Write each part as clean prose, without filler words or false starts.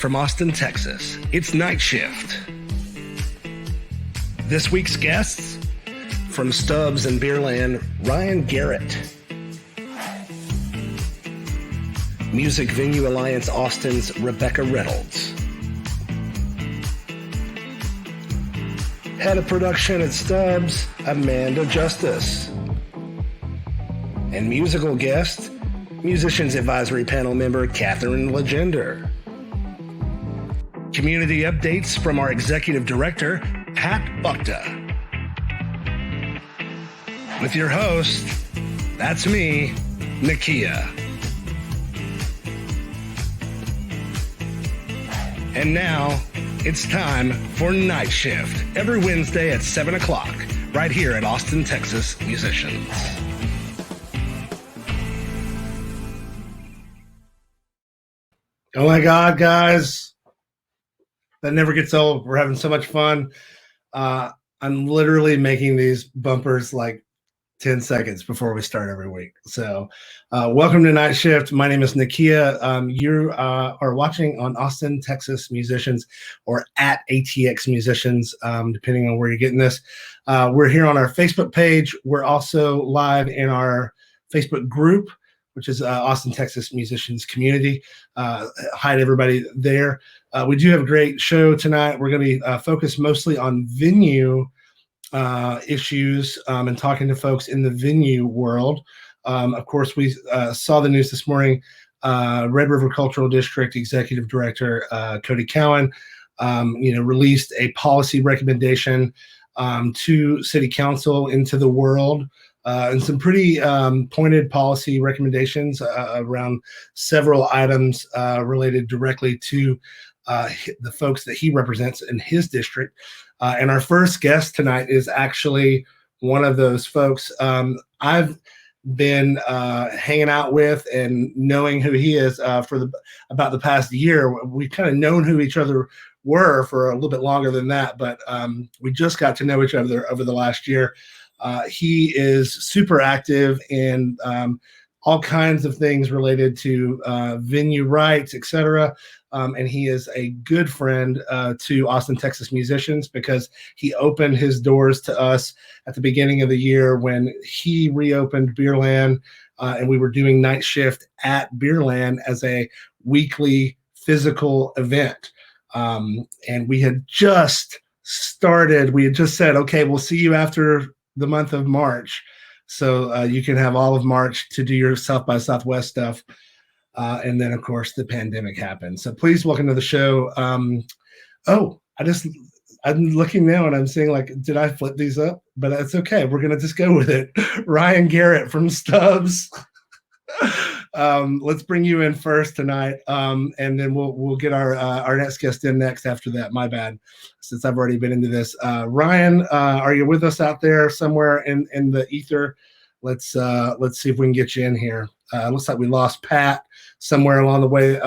from Austin, Texas. It's Night Shift. This week's guests, from Stubbs and Beerland, Ryan Garrett. Music Venue Alliance Austin's Rebecca Reynolds. Head of production at Stubbs, Amanda Justice. And musical guest, Musicians Advisory Panel member Catherine Legender. Community updates from our Executive Director, Pat Buckta. With your host, that's me, Nakia. And now, it's time for Night Shift, every Wednesday at 7 o'clock, right here at Austin, Texas Musicians. Oh my God, guys. That never gets old. We're having so much fun. I'm literally making these bumpers like 10 seconds before we start every week. So welcome to Night Shift. My name is Nakia. You are watching on Austin, Texas Musicians, or at ATX Musicians, depending on where you're getting this. We're here on our Facebook page. We're also live in our Facebook group, which is Austin, Texas Musicians Community. Hi to everybody there. We do have a great show tonight. We're going to be focused mostly on venue issues and talking to folks in the venue world. Of course, we saw the news this morning. Red River Cultural District Executive Director Cody Cowan, released a policy recommendation to City Council into the world. And some pretty pointed policy recommendations around several items related directly to the folks that he represents in his district. And our first guest tonight is actually one of those folks I've been hanging out with and knowing who he is for about the past year. We've kind of known who each other were for a little bit longer than that, but we just got to know each other over the last year. He is super active in all kinds of things related to venue rights, etc. And he is a good friend to Austin, Texas Musicians, because he opened his doors to us at the beginning of the year when he reopened Beerland, and we were doing Night Shift at Beerland as a weekly physical event. And we had just started. We had just said, okay, we'll see you after the month of March, so you can have all of March to do your South by Southwest stuff, and then of course the pandemic happened. So please welcome to the show. I'm looking now and I'm saying, like, did I flip these up? But that's okay, we're gonna just go with it. Ryan Garrett from Stubbs. Let's bring you in first tonight, and then we'll get our next guest in next after that. My bad, since I've already been into this. Ryan, are you with us out there somewhere in the ether? Let's see if we can get you in here. Looks like we lost Pat somewhere along the way.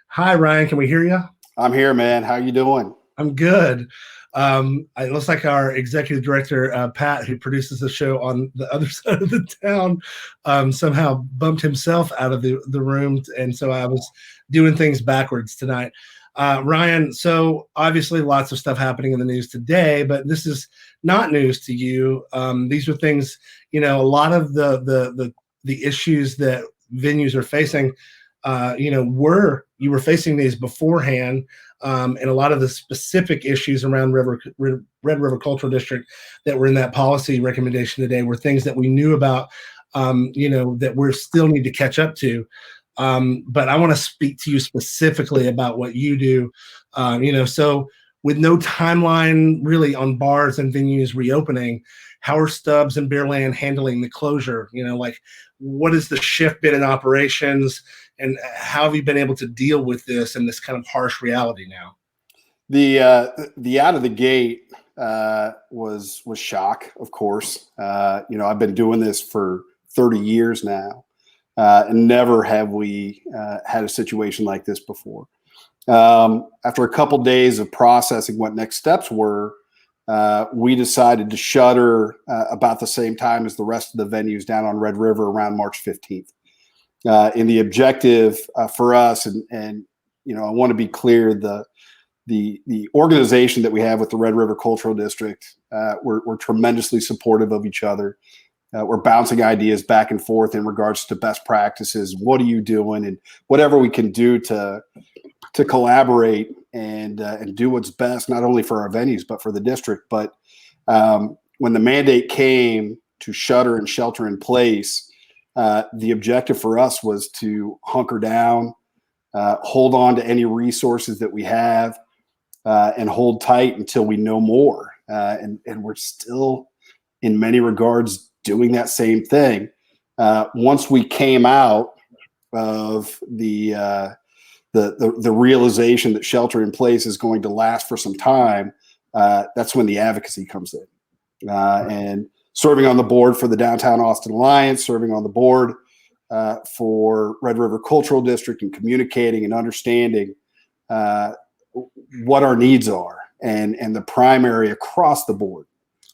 Hi, Ryan, can we hear you? I'm here, man. How you doing? I'm good. It looks like our executive director, Pat, who produces the show on the other side of the town, somehow bumped himself out of the room. And so I was doing things backwards tonight. Ryan, so obviously lots of stuff happening in the news today, but this is not news to you. These are things, a lot of the issues that venues are facing, you were facing these beforehand. And a lot of the specific issues around Red River Cultural District that were in that policy recommendation today were things that we knew about, that we still need to catch up to. But I want to speak to you specifically about what you do. So with no timeline really on bars and venues reopening, how are Stubbs and Beerland handling the closure? What has the shift been in operations? And how have you been able to deal with this and this kind of harsh reality now? The out of the gate was shock, of course. I've been doing this for 30 years now, and never have we had a situation like this before. After a couple days of processing what next steps were, we decided to shutter about the same time as the rest of the venues down on Red River around March 15th. And the objective for us, and I want to be clear, the organization that we have with the Red River Cultural District, we're tremendously supportive of each other. We're bouncing ideas back and forth in regards to best practices. What are you doing? And whatever we can do to collaborate and do what's best, not only for our venues, but for the district. But when the mandate came to shutter and shelter in place, the objective for us was to hunker down, hold on to any resources that we have, and hold tight until we know more. And we're still, in many regards, doing that same thing. Once we came out of the realization that shelter in place is going to last for some time, that's when the advocacy comes in. And serving on the board for the Downtown Austin Alliance, serving on the board for Red River Cultural District, and communicating and understanding what our needs are, and the primary across the board.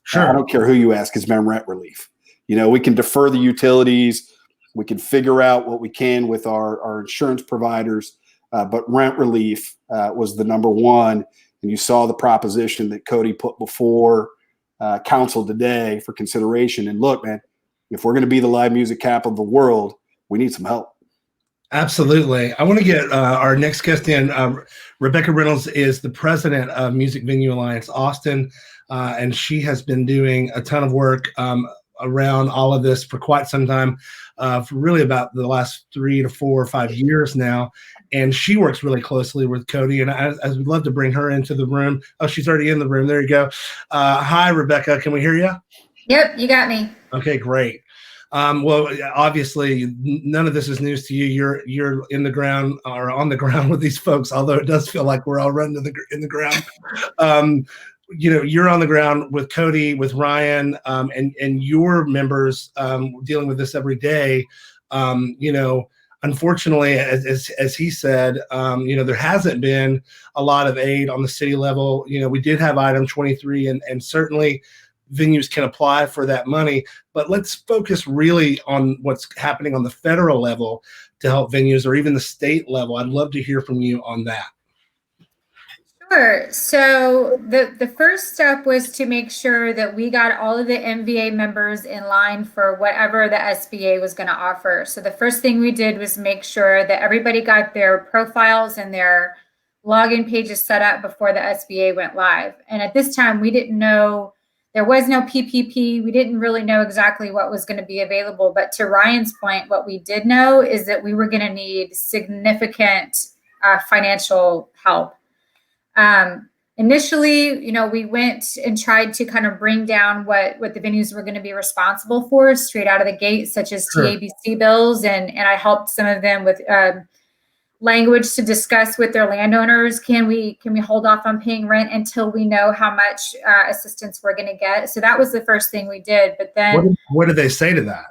Sure. I don't care who you ask, has been rent relief. We can defer the utilities, we can figure out what we can with our insurance providers, but rent relief was the number one. And you saw the proposition that Cody put before council today for consideration. And look, man, if we're going to be the live music capital of the world, we need some help. Absolutely. I want to get our next guest in. Rebecca Reynolds is the president of Music Venue Alliance Austin, and she has been doing a ton of work around all of this for quite some time, for really about the last 3 to 4 or 5 years now. And she works really closely with Cody, and as we'd love to bring her into the room. Oh, she's already in the room. There you go. Hi, Rebecca. Can we hear you? Yep, you got me. Okay, great. Well, obviously, none of this is news to you. You're in the ground or on the ground with these folks, although it does feel like we're all running in the ground. You're on the ground with Cody, with Ryan, and your members dealing with this every day. Unfortunately, as he said, there hasn't been a lot of aid on the city level. We did have item 23, and certainly venues can apply for that money, but let's focus really on what's happening on the federal level to help venues, or even the state level. I'd love to hear from you on that. Sure. So the first step was to make sure that we got all of the MVA members in line for whatever the SBA was going to offer. So the first thing we did was make sure that everybody got their profiles and their login pages set up before the SBA went live. And at this time, we didn't know, there was no PPP. We didn't really know exactly what was going to be available. But to Ryan's point, what we did know is that we were going to need significant financial help. Initially, we went and tried to kind of bring down what the venues were going to be responsible for straight out of the gate, such as Sure. TABC bills. And I helped some of them with language to discuss with their landowners. Can we hold off on paying rent until we know how much assistance we're going to get? So that was the first thing we did. But then What did they say to that?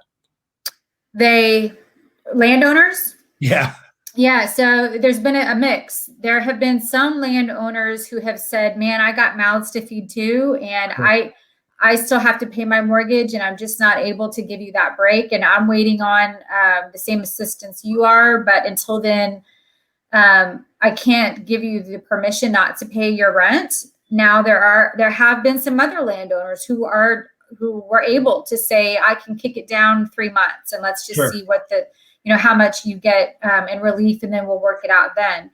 Landowners? Yeah. Yeah, so there's been a mix. There have been some landowners who have said, man, I got mouths to feed too, and Sure. I still have to pay my mortgage, and I'm just not able to give you that break, and I'm waiting on the same assistance you are, but until then, I can't give you the permission not to pay your rent. Now there have been some other landowners who were able to say, I can kick it down 3 months, and let's just Sure. see what how much you get in relief, and then we'll work it out then.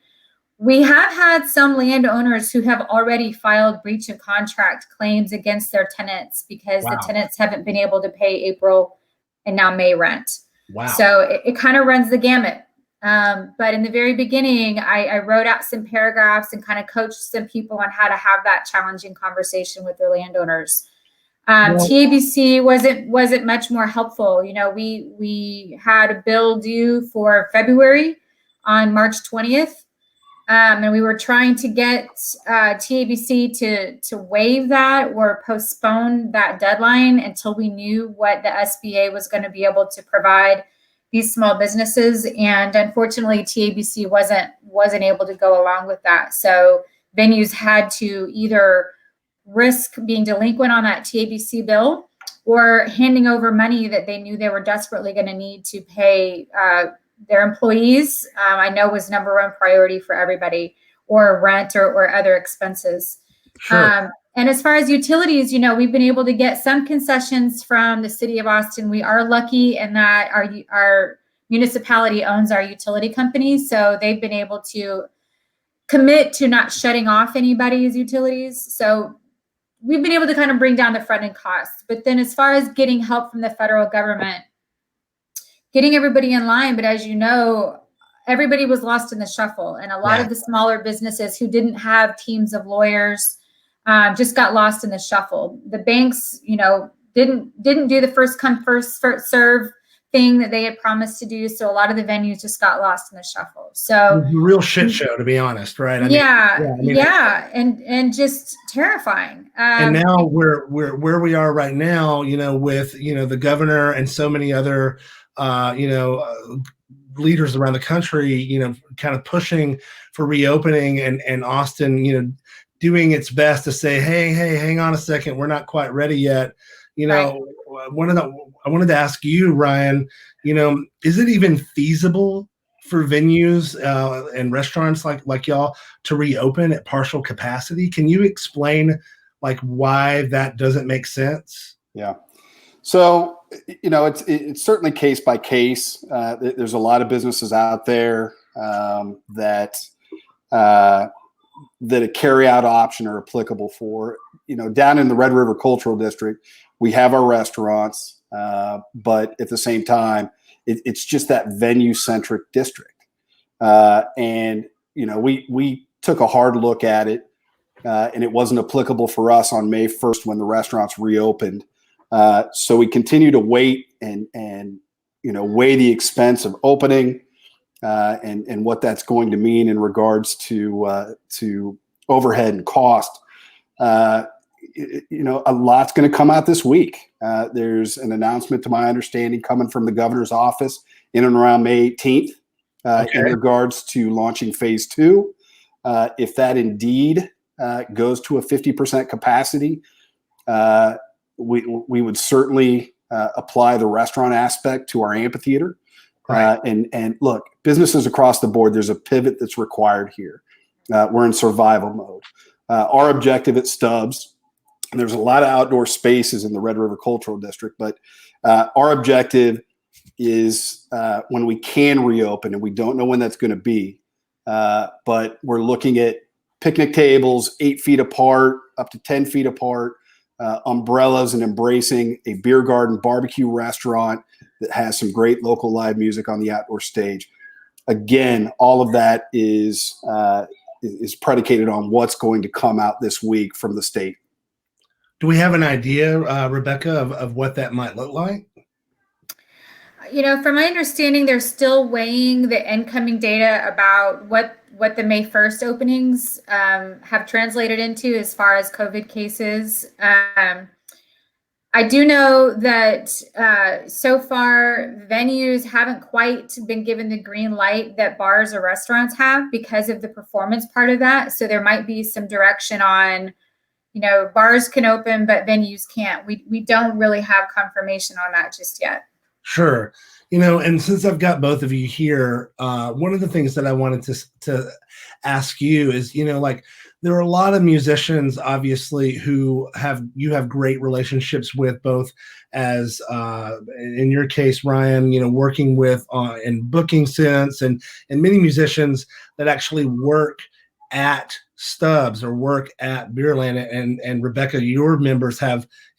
We have had some landowners who have already filed breach of contract claims against their tenants because Wow. the tenants haven't been able to pay April and now May rent. Wow. So it kind of runs the gamut. But in the very beginning, I wrote out some paragraphs and kind of coached some people on how to have that challenging conversation with their landowners. TABC wasn't much more helpful. We had a bill due for February on March 20th. And we were trying to get TABC to waive that or postpone that deadline until we knew what the SBA was going to be able to provide these small businesses. And unfortunately, TABC wasn't able to go along with that. So venues had to either risk being delinquent on that TABC bill or handing over money that they knew they were desperately going to need to pay their employees, I know was number one priority for everybody, or rent or other expenses. Sure. And as far as utilities, we've been able to get some concessions from the city of Austin. We are lucky in that our municipality owns our utility company. So they've been able to commit to not shutting off anybody's utilities. So we've been able to kind of bring down the front end costs. But then as far as getting help from the federal government, getting everybody in line, but as you know, everybody was lost in the shuffle. And a lot of the smaller businesses who didn't have teams of lawyers just got lost in the shuffle. The banks, didn't do the first come, first serve thing that they had promised to do. So a lot of the venues just got lost in the shuffle. So It was a real shit show, to be honest, right? And just terrifying. And now where we are right now, with the governor and so many other leaders around the country, kind of pushing for reopening, and Austin, doing its best to say, hey, hang on a second, we're not quite ready yet. I wanted to ask you, Ryan, is it even feasible for venues and restaurants like y'all to reopen at partial capacity? Can you explain why that doesn't make sense? Yeah. So, it's certainly case by case. There's a lot of businesses out there that a carry-out option are applicable for. Down in the Red River Cultural District, we have our restaurants, but at the same time, it's just that venue-centric district. And we took a hard look at it, and it wasn't applicable for us on May 1st when the restaurants reopened. So we continue to wait and weigh the expense of opening and what that's going to mean in regards to overhead and cost. A lot's going to come out this week. There's an announcement, to my understanding, coming from the governor's office in and around May 18th in regards to launching phase 2. If that indeed goes to a 50% capacity, we would certainly apply the restaurant aspect to our amphitheater. Right. And look, businesses across the board, there's a pivot that's required here. We're in survival mode. Our objective at Stubbs, and there's a lot of outdoor spaces in the Red River Cultural District, but our objective is when we can reopen, and we don't know when that's going to be, but we're looking at picnic tables 8 feet apart, up to 10 feet apart, umbrellas, and embracing a beer garden barbecue restaurant that has some great local live music on the outdoor stage. Again, all of that is predicated on what's going to come out this week from the state. Do we have an idea, Rebecca, of what that might look like? From my understanding, they're still weighing the incoming data about what the May 1st openings have translated into as far as COVID cases. I do know that so far venues haven't quite been given the green light that bars or restaurants have because of the performance part of that. So there might be some direction on, bars can open, but venues can't. We don't really have confirmation on that just yet. Sure. And since I've got both of you here, one of the things that I wanted to ask you is, there are a lot of musicians, obviously, who you have great relationships with, both as, in your case, Ryan, working with in booking sense, and many musicians that actually work at Stubbs or work at Beerland. And Rebecca, your members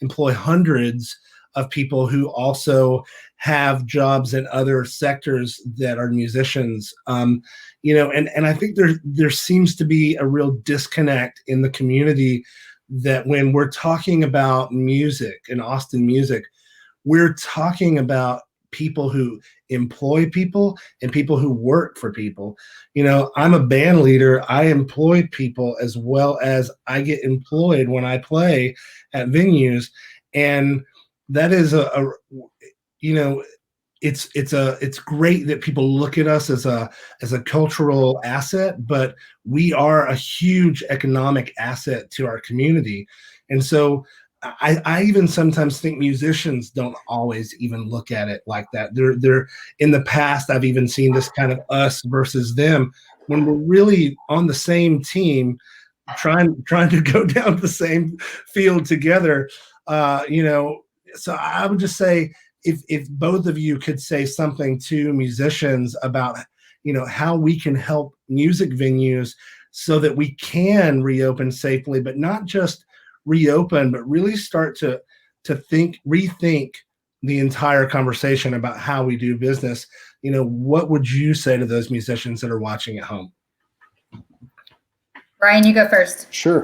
employ hundreds of people who also have jobs in other sectors that are musicians. And I think there seems to be a real disconnect in the community that when we're talking about music and Austin music, we're talking about people who employ people and people who work for people. I'm a band leader. I employ people as well as I get employed when I play at venues. And that is it's great that people look at us as a cultural asset, but we are a huge economic asset to our community. And so I even sometimes think musicians don't always even look at it like that. They're in the past, I've even seen this kind of us versus them when we're really on the same team, trying to go down the same field together. So I would just say if both of you could say something to musicians about how we can help music venues so that we can reopen safely, but not just reopen, but really start to rethink the entire conversation about how we do business. What would you say to those musicians that are watching at home? Ryan, you go first. Sure.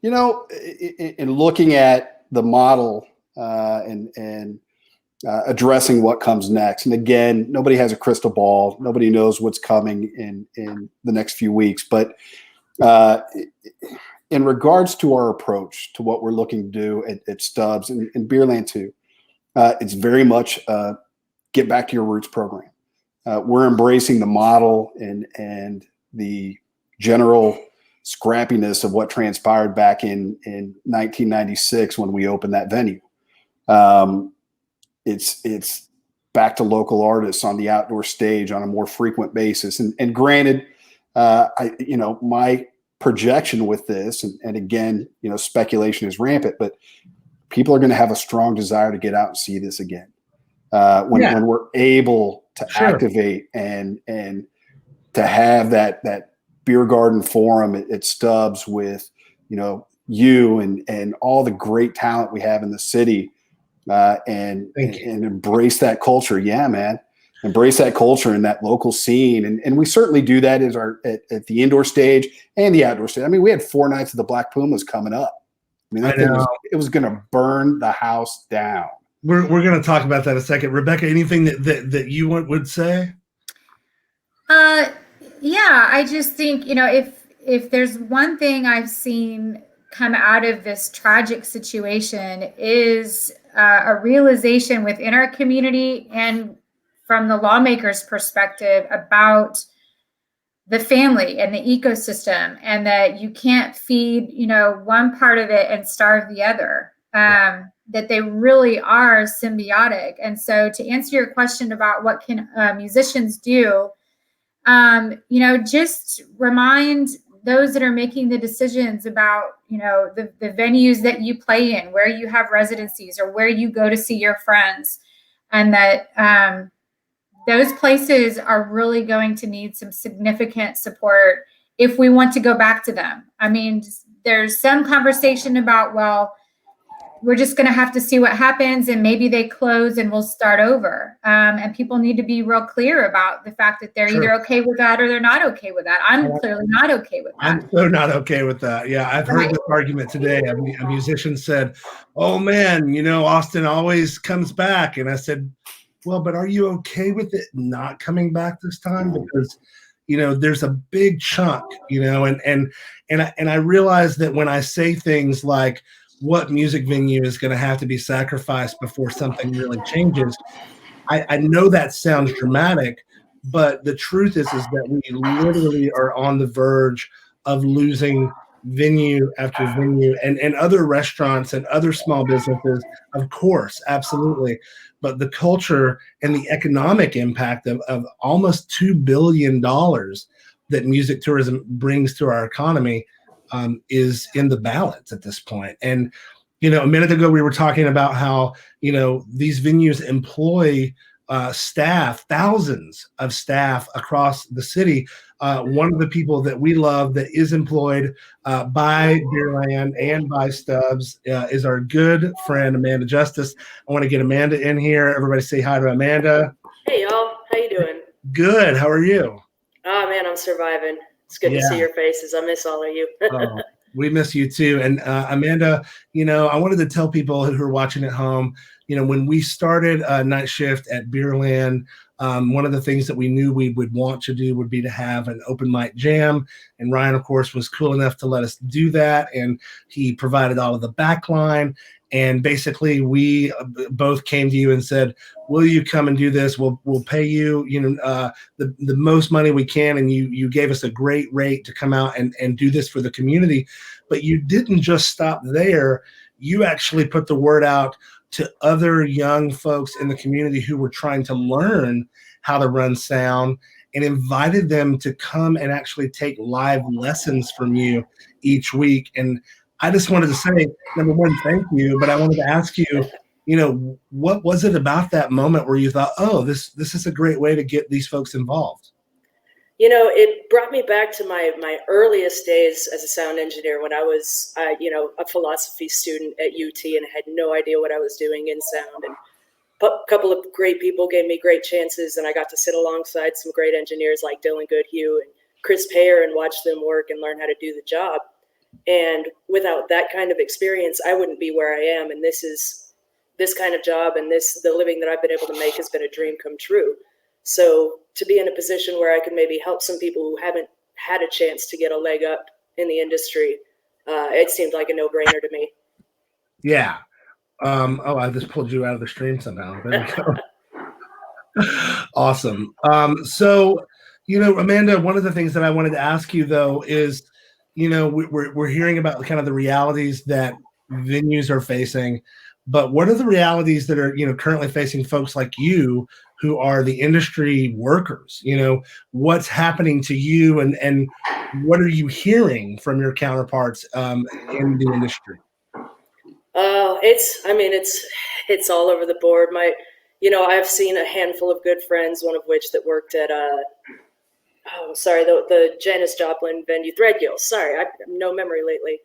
In looking at the model and addressing what comes next, and again, nobody has a crystal ball. Nobody knows what's coming in the next few weeks. But in regards to our approach to what we're looking to do at Stubbs and Beerland too, it's very much get back to your roots program. We're embracing the model and the general scrappiness of what transpired back in 1996 when we opened that venue. It's back to local artists on the outdoor stage on a more frequent basis. And granted, my projection with this, and again, speculation is rampant, but people are going to have a strong desire to get out and see this again. When we're able to activate and to have that beer garden forum at Stubbs with, you and all the great talent we have in the city, and embrace that culture. Yeah, man. Embrace that culture and that local scene. And we certainly do that at the indoor stage and the outdoor stage. I mean, we had 4 nights of the Black Pumas coming up. I mean, it was going to burn the house down. We're going to talk about that in a second. Rebecca, anything that you would say? Yeah, I just think, if there's one thing I've seen come out of this tragic situation is a realization within our community and from the lawmakers' perspective about the family and the ecosystem, and that you can't feed, one part of it and starve the other, that they really are symbiotic. And so to answer your question about what can musicians do, just remind those that are making the decisions about, the venues that you play in, where you have residencies or where you go to see your friends, and that those places are really going to need some significant support if we want to go back to them. I mean, there's some conversation about, well, we're just going to have to see what happens and maybe they close and we'll start over. And people need to be real clear about the fact that they're either okay with that or they're not okay with that. I'm clearly not okay with that. I'm so not okay with that. Yeah, I've heard this argument today. A musician said, oh man, Austin always comes back. And I said, well, but are you okay with it not coming back this time? Because, there's a big chunk, and I realize that when I say things like what music venue is going to have to be sacrificed before something really changes, I know that sounds dramatic, but the truth is that we literally are on the verge of losing venue after venue and other restaurants and other small businesses, of course, absolutely. But the culture and the economic impact of almost $2 billion that music tourism brings to our economy is in the balance at this point. And, a minute ago, we were talking about how, these venues employ staff, thousands of staff across the city. One of the people that we love that is employed by Beerland and by Stubbs is our good friend, Amanda Justice. I want to get Amanda in here. Everybody say hi to Amanda. Hey, y'all. How you doing? Good. How are you? Oh, man, I'm surviving. It's good to see your faces. I miss all of you. We miss you too. And Amanda, I wanted to tell people who are watching at home, when we started Night Shift at Beerland, one of the things that we knew we would want to do would be to have an open mic jam. And Ryan, of course, was cool enough to let us do that. And he provided all of the backline. And basically, we both came to you and said, will you come and do this? We'll pay you, the most money we can. And you gave us a great rate to come out and do this for the community. But you didn't just stop there. you actually put the word out to other young folks in the community who were trying to learn how to run sound and invited them to come and actually take live lessons from you each week. And I just wanted to say, number one, thank you, but I wanted to ask you, what was it about that moment where you thought, oh, this is a great way to get these folks involved? It brought me back to my earliest days as a sound engineer when I was, a philosophy student at UT and had no idea what I was doing in sound. And a couple of great people gave me great chances, and I got to sit alongside some great engineers like Dylan Goodhue and Chris Payer and watch them work and learn how to do the job. And without that kind of experience, I wouldn't be where I am. And this kind of job and the living that I've been able to make has been a dream come true. So to be in a position where I can maybe help some people who haven't had a chance to get a leg up in the industry, it seemed like a no-brainer to me. Yeah. I just pulled you out of the stream somehow. There we go. Awesome. So, Amanda, one of the things that I wanted to ask you though is, we're hearing about kind of the realities that venues are facing, but what are the realities that are, currently facing folks like you who are the industry workers? What's happening to you and what are you hearing from your counterparts in the industry? It's all over the board. I've seen a handful of good friends, one of which that worked at, the Janis Joplin venue, Threadgill. Sorry, I have no memory lately.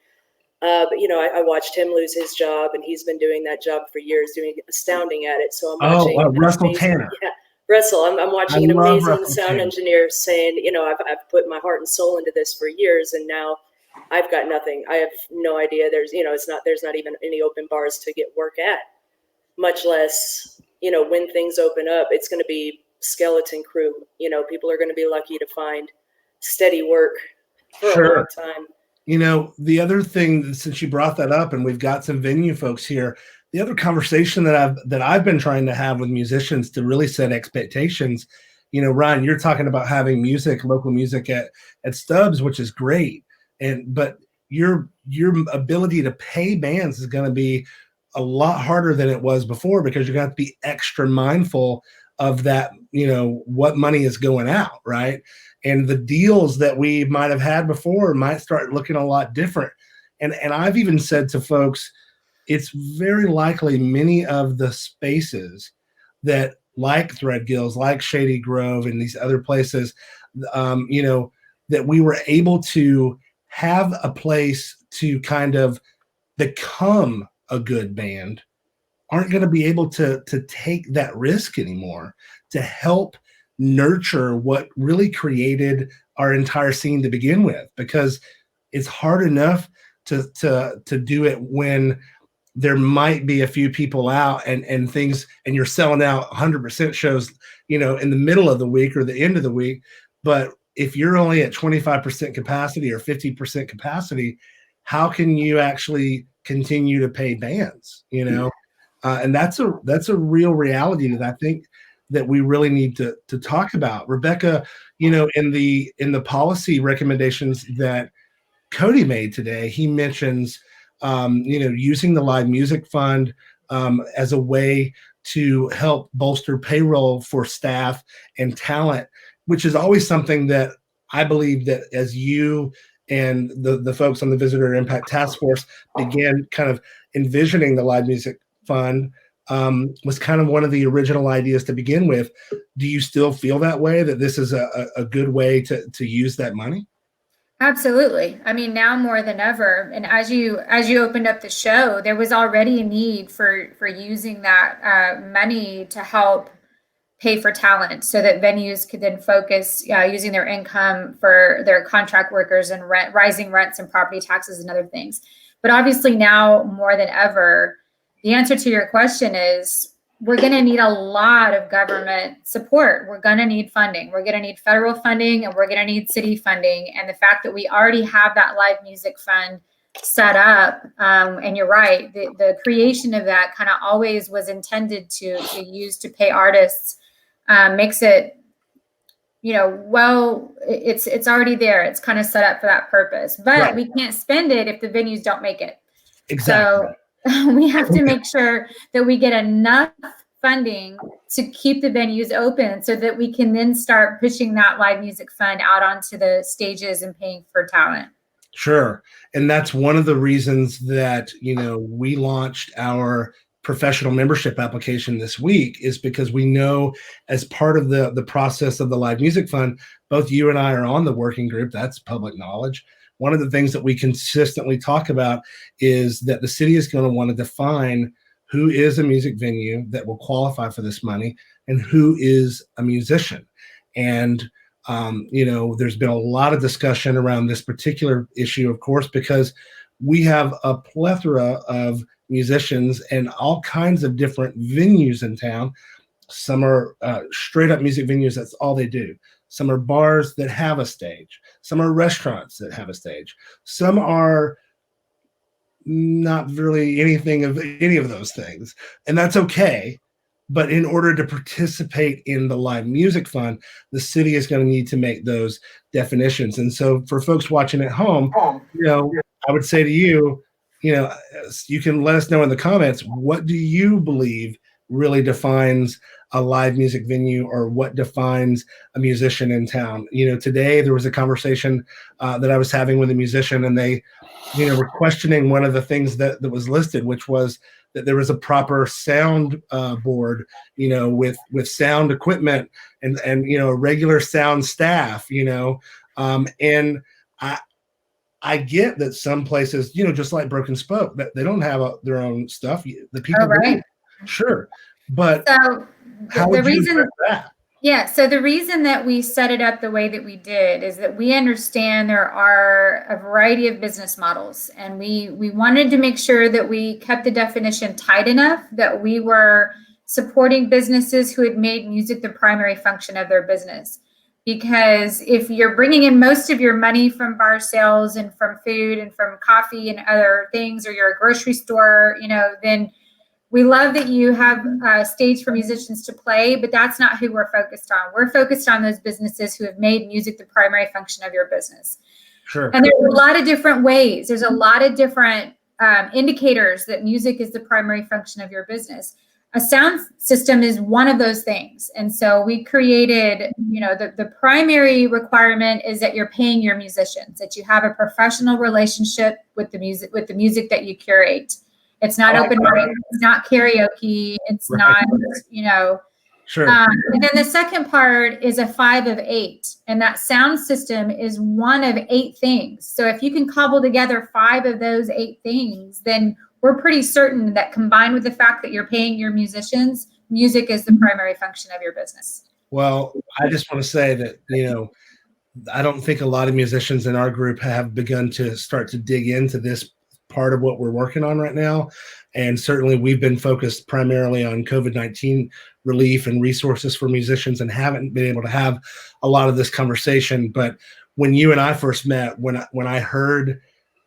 But I watched him lose his job, and he's been doing that job for years, doing astounding at it. So I'm watching Russell Tanner. Yeah, Russell. I'm watching an amazing Russell sound Tanner. engineer saying, I've put my heart and soul into this for years, and now I've got nothing. I have no idea. There's not even any open bars to get work at, much less, when things open up, it's going to be skeleton crew. People are going to be lucky to find steady work for a long time. The other thing, since you brought that up, and we've got some venue folks here, the other conversation that I've been trying to have with musicians to really set expectations. Ryan, you're talking about having local music at Stubbs, which is great, but your ability to pay bands is going to be a lot harder than it was before, because you're going to have to be extra mindful of that, what money is going out, right? And the deals that we might have had before might start looking a lot different. And I've even said to folks, it's very likely many of the spaces that, like Threadgills, like Shady Grove and these other places, that we were able to have a place to kind of become a good band, aren't going to be able to take that risk anymore to help nurture what really created our entire scene to begin with, because it's hard enough to do it when there might be a few people out and things, and you're selling out 100% shows, in the middle of the week or the end of the week. But if you're only at 25% capacity or 50% capacity, how can you actually continue to pay bands, and that's a real reality that I think that we really need to talk about. Rebecca, in the policy recommendations that Cody made today, he mentions, using the live music fund as a way to help bolster payroll for staff and talent, which is always something that I believe that as you and the folks on the Visitor Impact Task Force began kind of envisioning the live music fund, was kind of one of the original ideas to begin with. Do you still feel that way, that this is a good way to use that money? Absolutely. I mean, now more than ever. And as you opened up the show, there was already a need for using that money to help pay for talent, so that venues could then focus using their income for their contract workers and rising rents and property taxes and other things. But obviously now more than ever, the answer to your question is we're going to need a lot of government support. We're going to need funding. We're going to need federal funding, and we're going to need city funding. And the fact that we already have that live music fund set up, and you're right, the creation of that kind of always was intended to use to pay artists, makes it, it's already there. It's kind of set up for that purpose, but Right. We can't spend it if the venues don't make it. Exactly. We have to make sure that we get enough funding to keep the venues open so that we can then start pushing that live music fund out onto the stages and paying for talent. Sure. And that's one of the reasons that, we launched our professional membership application this week, is because we know, as part of the process of the live music fund, both you and I are on the working group. That's public knowledge. One of the things that we consistently talk about is that the city is going to want to define who is a music venue that will qualify for this money and who is a musician. And there's been a lot of discussion around this particular issue, of course, because we have a plethora of musicians and all kinds of different venues in town. Some are straight up music venues. That's all they do. Some are bars that have a stage. Some are restaurants that have a stage. Some are not really anything of any of those things. And that's okay. But in order to participate in the live music fund, the city is going to need to make those definitions. And so for folks watching at home, I would say to you, you can let us know in the comments, what do you believe really defines a live music venue, or what defines a musician in town? Today there was a conversation that I was having with a musician, and they, were questioning one of the things that was listed, which was that there was a proper sound board, with sound equipment and a regular sound staff, and I get that some places, just like Broken Spoke, that they don't have their own stuff. The people, right. Sure, but so how would you address that? Yeah, so the reason that we set it up the way that we did is that we understand there are a variety of business models, and we wanted to make sure that we kept the definition tight enough that we were supporting businesses who had made music the primary function of their business. Because if you're bringing in most of your money from bar sales and from food and from coffee and other things, or you're a grocery store, then we love that you have a stage for musicians to play, but that's not who we're focused on. We're focused on those businesses who have made music the primary function of your business. Sure. And there's a lot of different ways. There's a lot of different indicators that music is the primary function of your business. A sound system is one of those things. And so we created, the primary requirement is that you're paying your musicians, that you have a professional relationship with the music that you curate. It's not open mic, it's not karaoke, it's right. not, Sure. And then the second part is a 5 of 8, and that sound system is one of 8 things. So if you can cobble together 5 of those 8 things, then we're pretty certain that, combined with the fact that you're paying your musicians, music is the primary function of your business. Well, I just want to say that, I don't think a lot of musicians in our group have begun to start to dig into this part of what we're working on right now. And certainly we've been focused primarily on COVID-19 relief and resources for musicians, and haven't been able to have a lot of this conversation. But when you and I first met, when I heard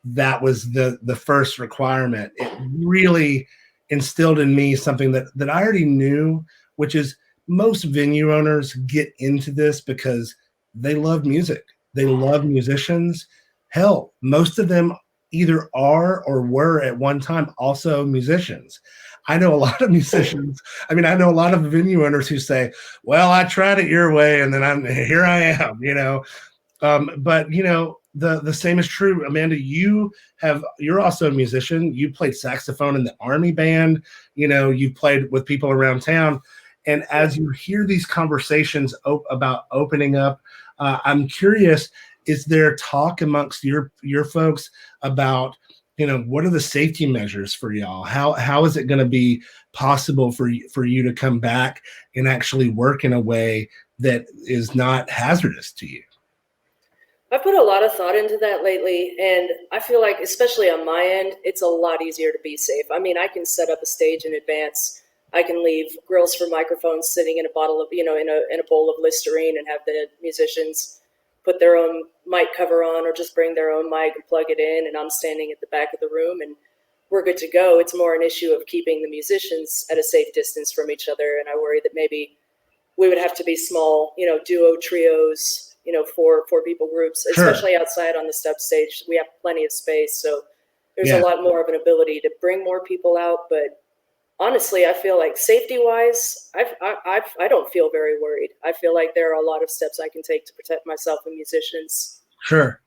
that was the first requirement, it really instilled in me something that I already knew, which is most venue owners get into this because they love music. They love musicians. Hell, most of them either are or were at one time also musicians. I know a lot of musicians. I know a lot of venue owners who say, well, I tried it your way and then here I am, but the same is true. Amanda, you're also a musician. You played saxophone in the Army band, you've played with people around town. And as you hear these conversations about opening up, I'm curious, is there talk amongst your folks about, what are the safety measures for y'all? How is it going to be possible for you to come back and actually work in a way that is not hazardous to you? I put a lot of thought into that lately, and I feel like, especially on my end, it's a lot easier to be safe. I can set up a stage in advance. I can leave grills for microphones sitting in a bottle of, in a bowl of Listerine, and have the musicians put their own mic cover on, or just bring their own mic and plug it in, and I'm standing at the back of the room and we're good to go. It's more an issue of keeping the musicians at a safe distance from each other, and I worry that maybe we would have to be small, duo, trios, 4 people groups, especially outside on the stub stage. We have plenty of space, so there's a lot more of an ability to bring more people out. But honestly, I feel like safety wise, I don't feel very worried. I feel like there are a lot of steps I can take to protect myself and musicians. Sure.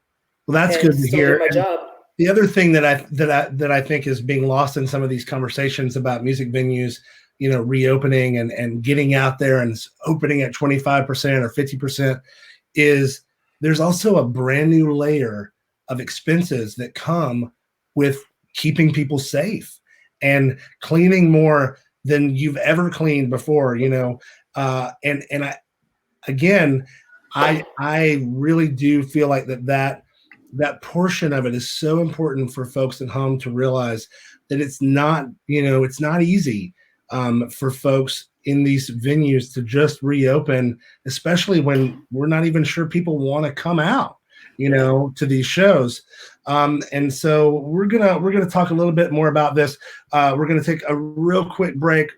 Well, that's and good to still hear. do my job. The other thing that I think is being lost in some of these conversations about music venues, reopening and getting out there and opening at 25% or 50% is there's also a brand new layer of expenses that come with keeping people safe and cleaning more than you've ever cleaned before, and I really do feel like that portion of it is so important for folks at home to realize that it's not easy for folks in these venues to just reopen, especially when we're not even sure people want to come out, to these shows. And so we're gonna talk a little bit more about this. We're gonna take a real quick break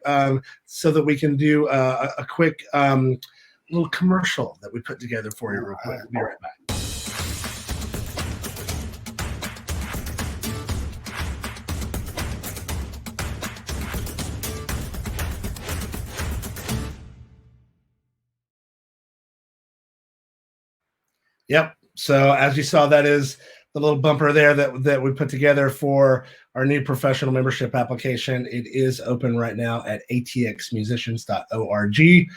so that we can do a quick little commercial that we put together for you real quick. We'll be right back. Yep. So as you saw, that is the little bumper there that we put together for our new professional membership application. It is open right now at atxmusicians.org.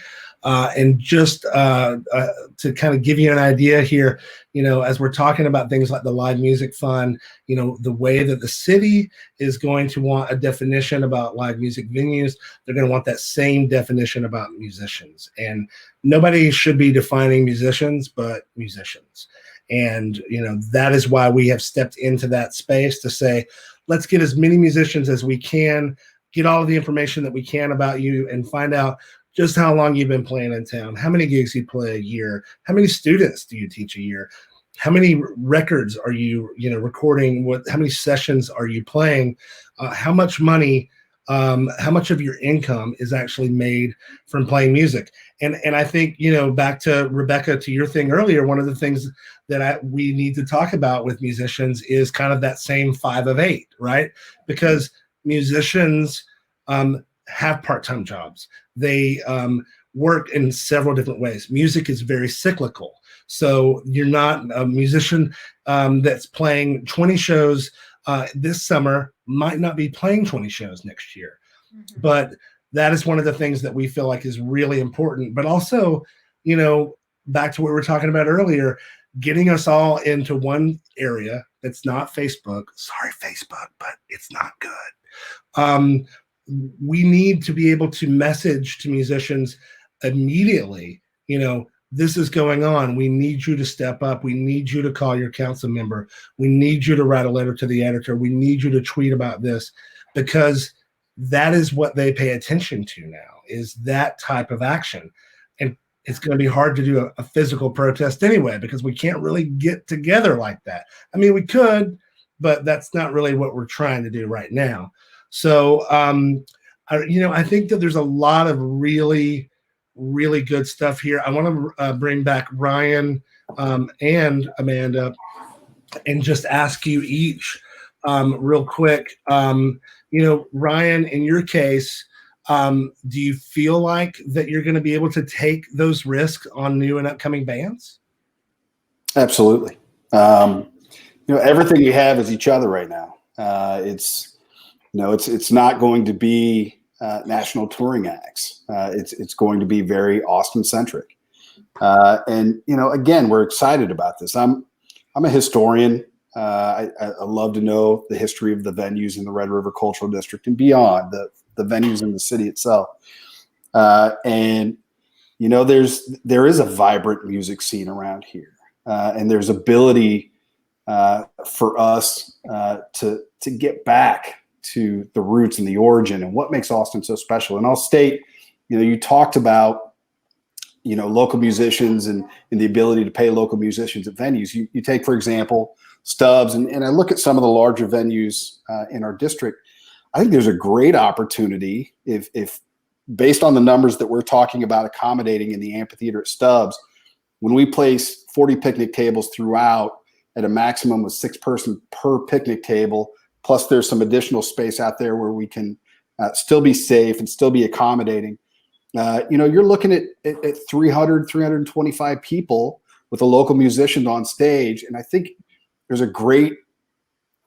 And just to kind of give you an idea here, as we're talking about things like the Live Music Fund, the way that the city is going to want a definition about live music venues, they're going to want that same definition about musicians. And nobody should be defining musicians but musicians. And, that is why we have stepped into that space to say, let's get as many musicians as we can, get all of the information that we can about you, and find out just how long you've been playing in town, how many gigs you play a year, how many students do you teach a year, how many records are you, recording, how many sessions are you playing, how much money, how much of your income is actually made from playing music. And I think, back to Rebecca, to your thing earlier, one of the things that we need to talk about with musicians is kind of that same 5 of 8, right? Because musicians have part-time jobs. They work in several different ways. Music is very cyclical. So you're not a musician that's playing 20 shows this summer might not be playing 20 shows next year. Mm-hmm. But that is one of the things that we feel like is really important. But also, back to what we were talking about earlier, getting us all into one area that's not Facebook. Sorry, Facebook, but it's not good. We need to be able to message to musicians immediately, this is going on. We need you to step up. We need you to call your council member. We need you to write a letter to the editor. We need you to tweet about this, because that is what they pay attention to now, is that type of action. And it's going to be hard to do a physical protest anyway, because we can't really get together like that. I mean, we could, but that's not really what we're trying to do right now. So, I think that there's a lot of really, really good stuff here. I want to bring back Ryan and Amanda and just ask you each real quick. Ryan, in your case, do you feel like that you're going to be able to take those risks on new and upcoming bands? Absolutely. Everything you have is each other right now. It's not going to be national touring acts. It's going to be very Austin centric. And again, we're excited about this. I'm a historian. I love to know the history of the venues in the Red River Cultural District and beyond, the venues in the city itself. And there is a vibrant music scene around here, and there's ability for us to get back to the roots and the origin and what makes Austin so special. And I'll state, you talked about, local musicians and the ability to pay local musicians at venues. You take, for example, Stubbs, and I look at some of the larger venues in our district. I think there's a great opportunity if based on the numbers that we're talking about accommodating in the amphitheater at Stubbs, when we place 40 picnic tables throughout at a maximum of 6 person per picnic table, plus there's some additional space out there where we can still be safe and still be accommodating. You're looking at 300, 325 people with a local musician on stage. And I think there's a great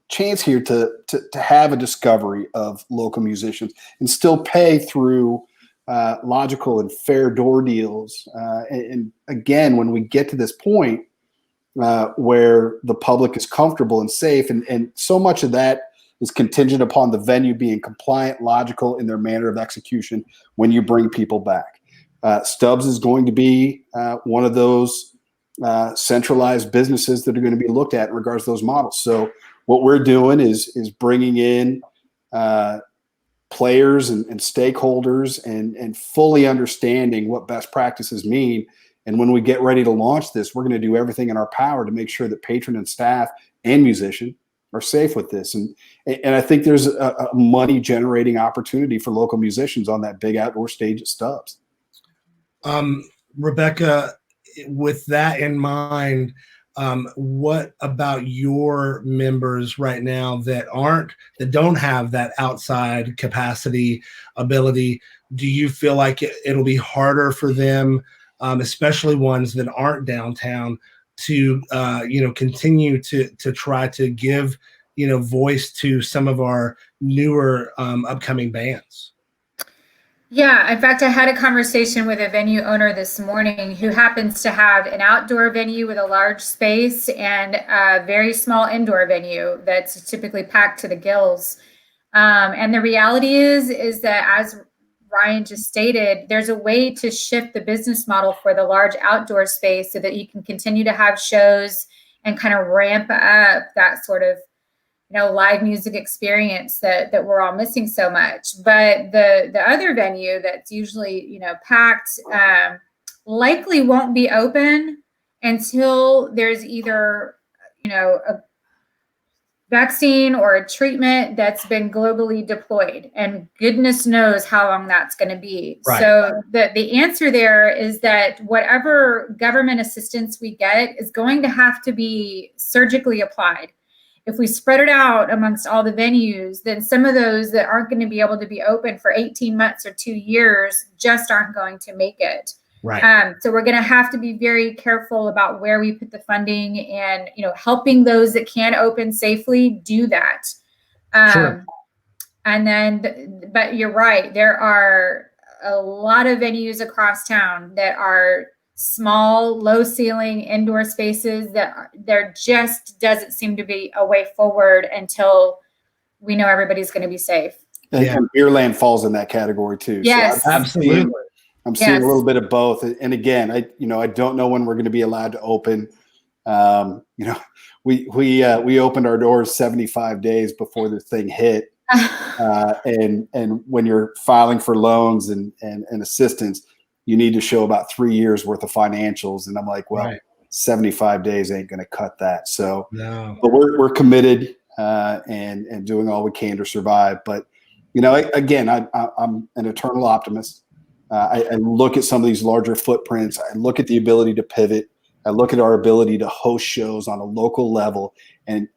chance here to have a discovery of local musicians and still pay through logical and fair door deals. And again, when we get to this point where the public is comfortable and safe, and so much of that is contingent upon the venue being compliant, logical in their manner of execution when you bring people back. Stubbs is going to be one of those centralized businesses that are going to be looked at in regards to those models. So what we're doing is bringing in players and stakeholders and fully understanding what best practices mean. And when we get ready to launch this, we're going to do everything in our power to make sure that patron and staff and musician are safe with this. And I think there's a money generating opportunity for local musicians on that big outdoor stage at Stubbs. Rebecca, with that in mind, what about your members right now that don't have that outside capacity ability? Do you feel like it'll be harder for them, especially ones that aren't downtown, to continue to try to give voice to some of our newer upcoming bands? Yeah, in fact, I had a conversation with a venue owner this morning who happens to have an outdoor venue with a large space and a very small indoor venue that's typically packed to the gills. And the reality is that, as Ryan just stated, there's a way to shift the business model for the large outdoor space so that you can continue to have shows and kind of ramp up that sort of live music experience that we're all missing so much. But the other venue that's usually, packed, likely won't be open until there's either, a vaccine or a treatment that's been globally deployed. And goodness knows how long that's going to be. Right. So the answer there is that whatever government assistance we get is going to have to be surgically applied. If we spread it out amongst all the venues, then some of those that aren't going to be able to be open for 18 months or 2 years just aren't going to make it. Right. So we're going to have to be very careful about where we put the funding and, helping those that can open safely do that. Sure. And then, but you're right, there are a lot of venues across town that are small, low ceiling indoor spaces that there just doesn't seem to be a way forward until we know everybody's going to be safe. And Beerland falls in that category too. Yes, so absolutely. I'm seeing a little bit of both. And again, I don't know when we're going to be allowed to open. We opened our doors 75 days before this thing hit. And when you're filing for loans and assistance, you need to show about 3 years worth of financials. And I'm like, well, right. 75 days ain't going to cut that. So, no. But we're committed and doing all we can to survive. But, again, I'm an eternal optimist. I look at some of these larger footprints. I look at the ability to pivot. I look at our ability to host shows on a local level. And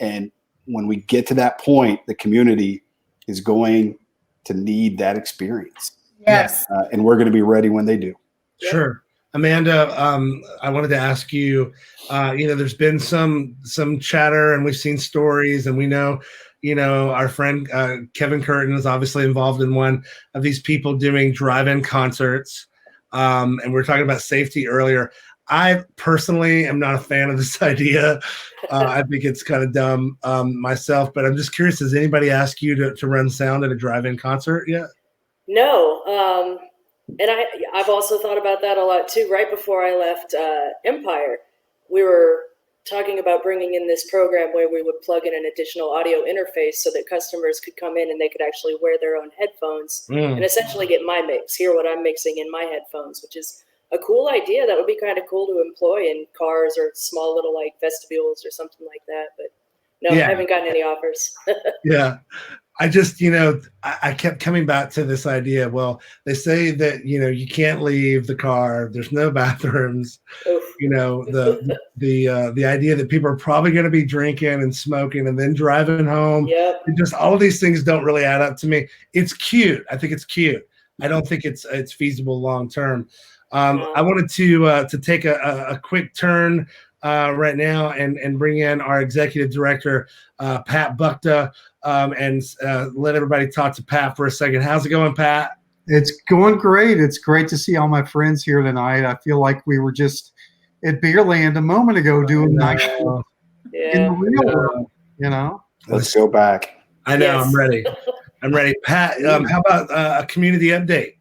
when we get to that point, the community is going to need that experience. Yes. And we're going to be ready when they do. Sure. Amanda, I wanted to ask you, there's been some chatter and we've seen stories and we know, our friend Kevin Curtin is obviously involved in one of these people doing drive-in concerts. And we were talking about safety earlier. I personally am not a fan of this idea. I think it's kind of dumb myself, but I'm just curious, has anybody asked you to run sound at a drive-in concert yet? No. And I've also thought about that a lot too. Right before I left Empire, we were talking about bringing in this program where we would plug in an additional audio interface so that customers could come in and they could actually wear their own headphones and essentially get my mix, hear what I'm mixing in my headphones, which is a cool idea. That would be kind of cool to employ in cars or small little vestibules or something like that. But no, I haven't gotten any offers. Yeah. I just, I kept coming back to this idea. Well, they say that, you can't leave the car. There's no bathrooms. Oof. The idea that people are probably going to be drinking and smoking and then driving home. Yep. And just all of these things don't really add up to me. It's cute. I think it's cute. I don't think it's feasible long term. I wanted to take a quick turn right now and bring in our executive director, Pat Buckta, and let everybody talk to Pat for a second. How's it going, Pat? It's going great. It's great to see all my friends here tonight. I feel like we were just at Beerland a moment ago doing night shift in the real world, Let's go back. I know. Yes. I'm ready. I'm ready. Pat, how about a community update?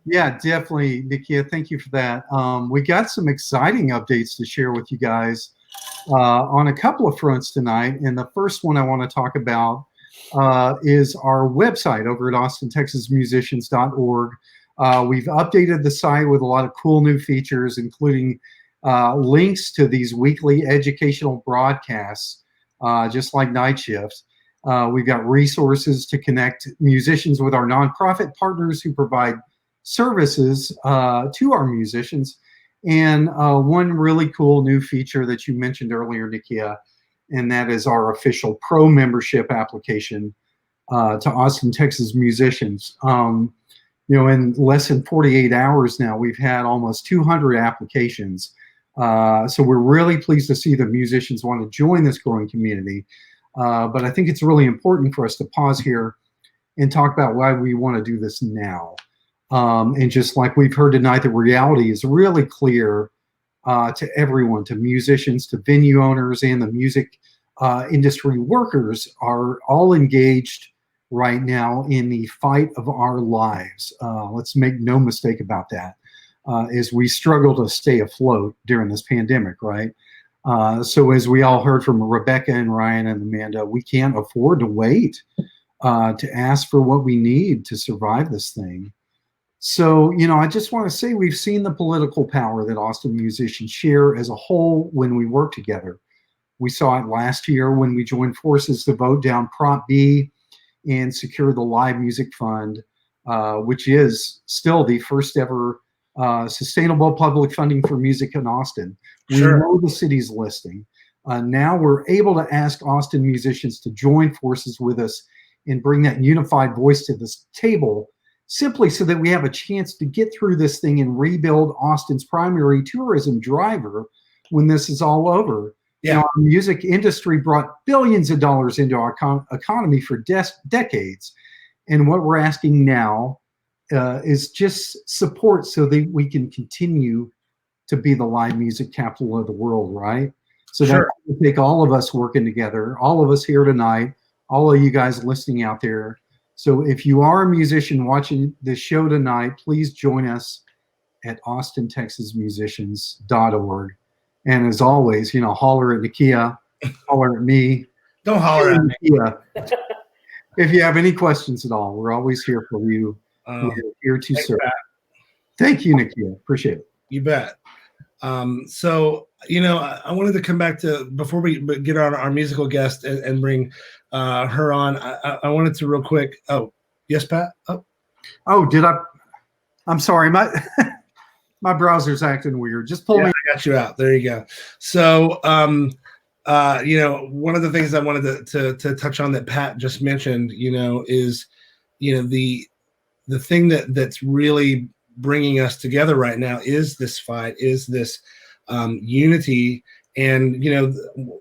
Yeah, definitely, Nikia. Thank you for that. We got some exciting updates to share with you guys on a couple of fronts tonight. And the first one I want to talk about is our website over at austintexasmusicians.org. We've updated the site with a lot of cool new features, including links to these weekly educational broadcasts, just like Night Shifts. We've got resources to connect musicians with our nonprofit partners who provide services to our musicians. And one really cool new feature that you mentioned earlier, Nikia, and that is our official pro membership application to Austin, Texas musicians. In less than 48 hours now, we've had almost 200 applications. So we're really pleased to see the musicians want to join this growing community. But I think it's really important for us to pause here and talk about why we want to do this now. And just like we've heard tonight, the reality is really clear to everyone, to musicians, to venue owners, and the music industry workers are all engaged right now in the fight of our lives. Let's make no mistake about that, as we struggle to stay afloat during this pandemic, right? So as we all heard from Rebecca and Ryan and Amanda, we can't afford to wait to ask for what we need to survive this thing. So, I just want to say we've seen the political power that Austin musicians share as a whole when we work together. We saw it last year when we joined forces to vote down Prop B and secure the Live Music Fund, which is still the first ever sustainable public funding for music in Austin. Sure. We know the city's listing. Now we're able to ask Austin musicians to join forces with us and bring that unified voice to this table, simply so that we have a chance to get through this thing and rebuild Austin's primary tourism driver when this is all over. Yeah. Our music industry brought billions of dollars into our economy for decades. And what we're asking now is just support so that we can continue to be the live music capital of the world, right? So Sure. that will take all of us working together, all of us here tonight, all of you guys listening out there. So if you are a musician watching this show tonight, please join us at austintexasmusicians.org. And as always, holler at Nikia, holler at me. Don't holler at me. Nikia. If you have any questions at all, we're always here for you. We're here to serve. Pat. Thank you, Nikia. Appreciate it. You bet. So, I wanted to come back to, before we get on our musical guest and bring her on, I wanted to real quick. Oh, yes, Pat? Oh, did I? I'm sorry. My browser's acting weird. Just pull me. I got you out. There you go. So, one of the things I wanted to touch on that Pat just mentioned, is, the thing that's really bringing us together right now is this fight, is this unity. And,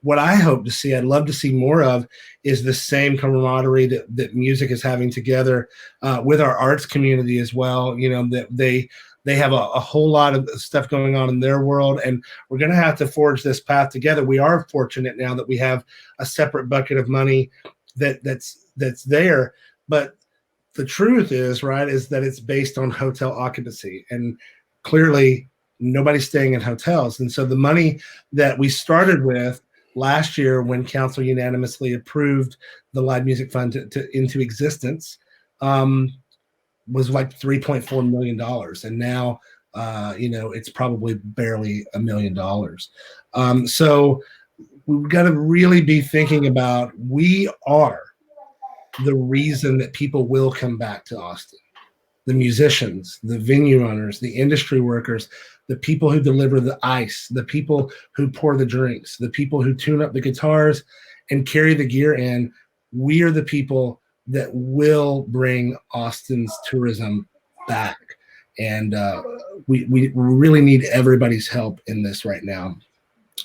what I hope to see, I'd love to see more of, is the same camaraderie that music is having together with our arts community as well. That they have a whole lot of stuff going on in their world, and we're going to have to forge this path together. We are fortunate now that we have a separate bucket of money that's there. But the truth is, right, is that it's based on hotel occupancy, and clearly nobody's staying in hotels. And so the money that we started with last year when council unanimously approved the Live Music Fund into existence was like $3.4 million. And now, it's probably barely $1 million. So we've got to really be thinking about, we are the reason that people will come back to Austin. The musicians, the venue owners, the industry workers, the people who deliver the ice, the people who pour the drinks, the people who tune up the guitars and carry the gear in. We are the people that will bring Austin's tourism back. And we really need everybody's help in this right now.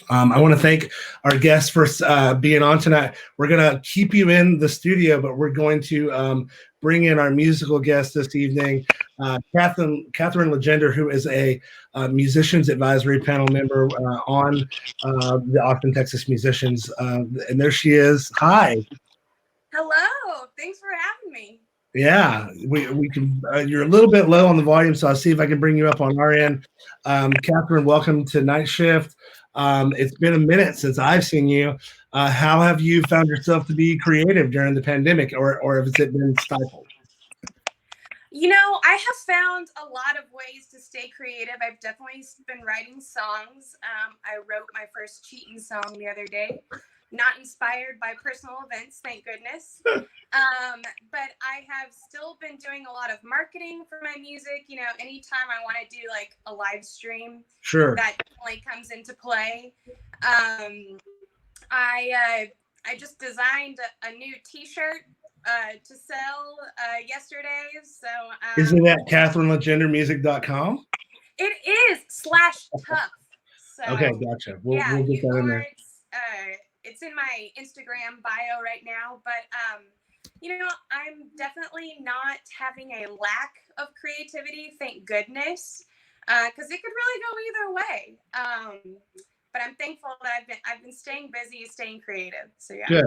I want to thank our guests for being on tonight. We're going to keep you in the studio, but we're going to bring in our musical guest this evening, Catherine Legender, who is a musicians advisory panel member on the Austin, Texas Musicians. And there she is. Hi. Hello. Thanks for having me. Yeah, we can. You're a little bit low on the volume, so I'll see if I can bring you up on our end. Catherine, welcome to Night Shift. It's been a minute since I've seen you. How have you found yourself to be creative during the pandemic, or has it been stifled? You know, I have found a lot of ways to stay creative. I've definitely been writing songs. I wrote my first cheating song the other day. Not inspired by personal events, thank goodness. But I have still been doing a lot of marketing for my music. You know, anytime I want to do like a live stream, Sure, that definitely comes into play. I just designed a new T-shirt to sell yesterday. So is it at CatherineLegenderMusic.com? It is /tough. So Okay, gotcha. We'll get that in there. It's in my Instagram bio right now, but you know, I'm definitely not having a lack of creativity, thank goodness, because it could really go either way. But I'm thankful that I've been staying busy, staying creative. So yeah.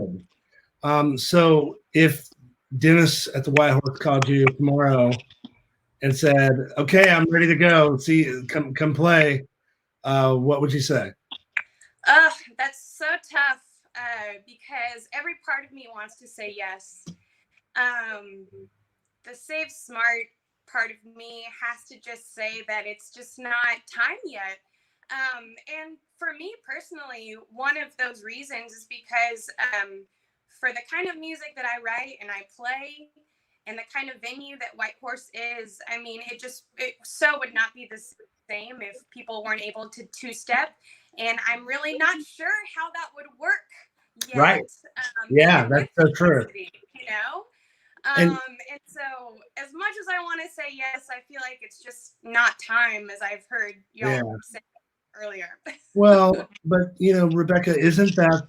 Good. So if Dennis at the White Horse called you tomorrow and said, "Okay, I'm ready to go. See, come play," what would you say? That's so tough because every part of me wants to say yes. The save smart part of me has to just say that it's just not time yet. And for me personally, one of those reasons is because for the kind of music that I write and I play and the kind of venue that White Horse is, I mean, it so would not be the same if people weren't able to two-step. And I'm really not sure how that would work yet. Right. Yeah, that's so true. You know? And so as much as I want to say yes, I feel like it's just not time, as I've heard y'all say earlier. Well, but you know, Rebecca, isn't that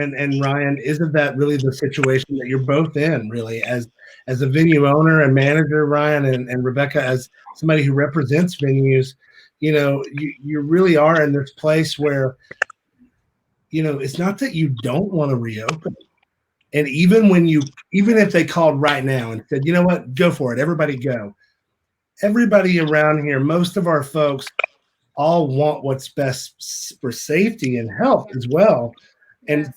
and Ryan, isn't that really the situation that you're both in, really, as a venue owner and manager, Ryan, and Rebecca as somebody who represents venues? You know, you really are in this place where, you know, it's not that you don't want to reopen. And even if they called right now and said, you know what, go for it, everybody go. Everybody around here, most of our folks all want what's best for safety and health as well. And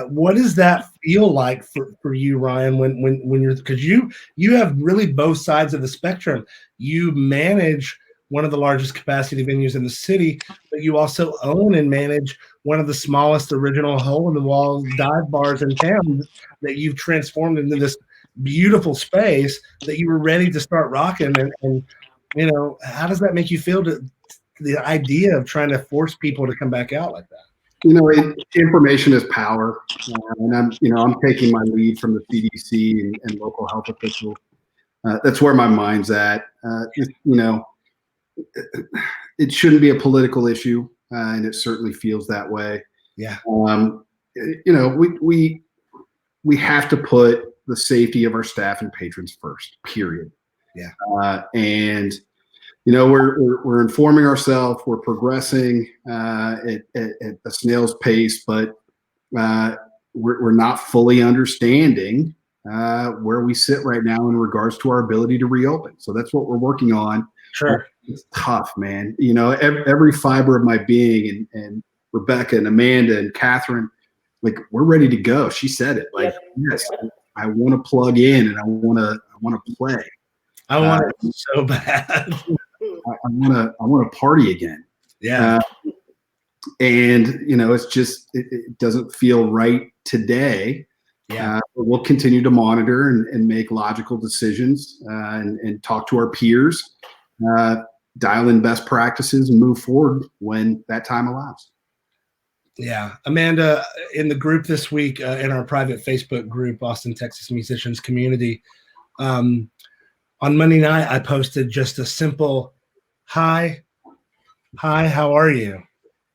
what does that feel like for you, Ryan, when you're, because you have really both sides of the spectrum. You manage one of the largest capacity venues in the city, but you also own and manage one of the smallest original hole-in-the-wall dive bars in town that you've transformed into this beautiful space that you were ready to start rocking. And you know, how does that make you feel, to the idea of trying to force people to come back out like that? You know, information is power, and I'm taking my lead from the CDC and local health officials. That's where my mind's at. You know, it shouldn't be a political issue, and it certainly feels that way. Yeah. You know, we have to put the safety of our staff and patrons first. Period. Yeah. And you know, we're informing ourselves. We're progressing at a snail's pace, but we're not fully understanding where we sit right now in regards to our ability to reopen. So that's what we're working on. Sure. It's tough, man. You know, every fiber of my being, and Rebecca and Amanda and Catherine, like, we're ready to go. She said it. Like, yes, I want to plug in and I want to play. I want it so bad. I want to party again. Yeah. And you know, it's just it doesn't feel right today. But we'll continue to monitor and make logical decisions and talk to our peers, dial in best practices, and move forward when that time allows. Yeah. Amanda, in the group this week, in our private Facebook group, Austin, Texas Musicians Community, on Monday night, I posted just a simple, hi, how are you?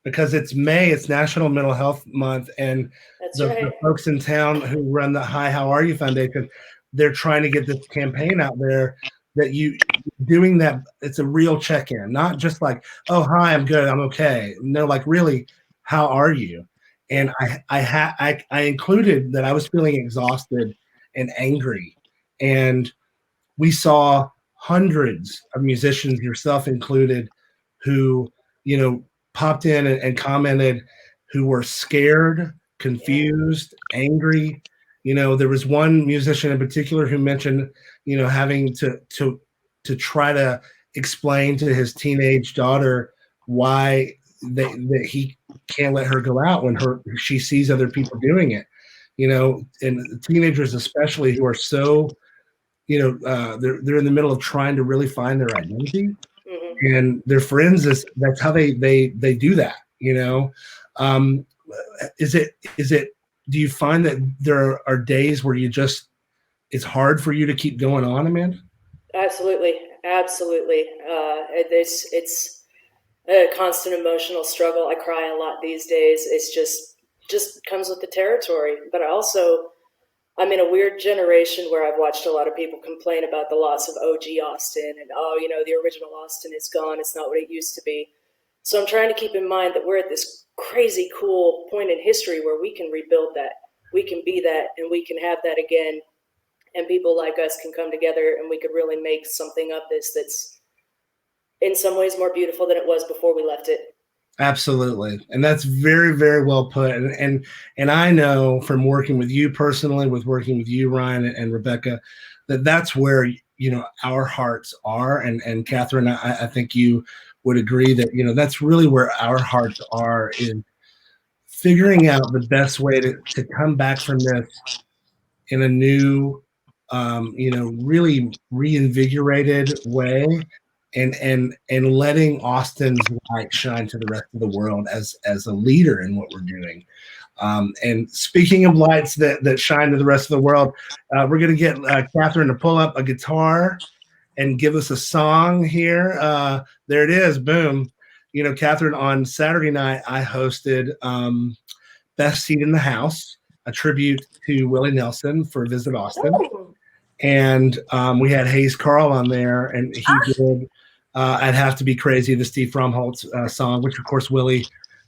Because it's May, it's National Mental Health Month, and the folks in town who run the Hi, How Are You Foundation, they're trying to get this campaign out there that you doing that. It's a real check-in, not just like, oh, hi, I'm good, I'm okay. No, like really, how are you? And I included that I was feeling exhausted and angry, and we saw hundreds of musicians, yourself included, who, popped in and commented, who were scared, confused, angry. There was one musician in particular who mentioned, having to try to explain to his teenage daughter why that he can't let her go out when she sees other people doing it. And teenagers especially, who are so, they're in the middle of trying to really find their identity, and their friends that's how they do that. Is it do you find that there are days where it's hard for you to keep going on, Amanda? Absolutely. It's a constant emotional struggle. I cry a lot these days. It's just comes with the territory. But I'm in a weird generation where I've watched a lot of people complain about the loss of OG Austin and, the original Austin is gone. It's not what it used to be. So I'm trying to keep in mind that we're at this crazy cool point in history where we can rebuild that. We can be that, and we can have that again. And people like us can come together, and we could really make something of this that's in some ways more beautiful than it was before we left it. Absolutely. And that's very, very well put. And I know from working with you personally, with working with you, Ryan and Rebecca, that's where, our hearts are. And Catherine, I think you would agree that, that's really where our hearts are, in figuring out the best way to come back from this in a new, really reinvigorated way. And letting Austin's light shine to the rest of the world as a leader in what we're doing. And speaking of lights that shine to the rest of the world, we're going to get Catherine to pull up a guitar and give us a song here. There it is. Boom. Catherine, on Saturday night, I hosted Best Seat in the House, a tribute to Willie Nelson for Visit Austin. And we had Hayes Carl on there, and he did I'd Have to Be Crazy, the Steve Fromholtz song, which, of course, Willie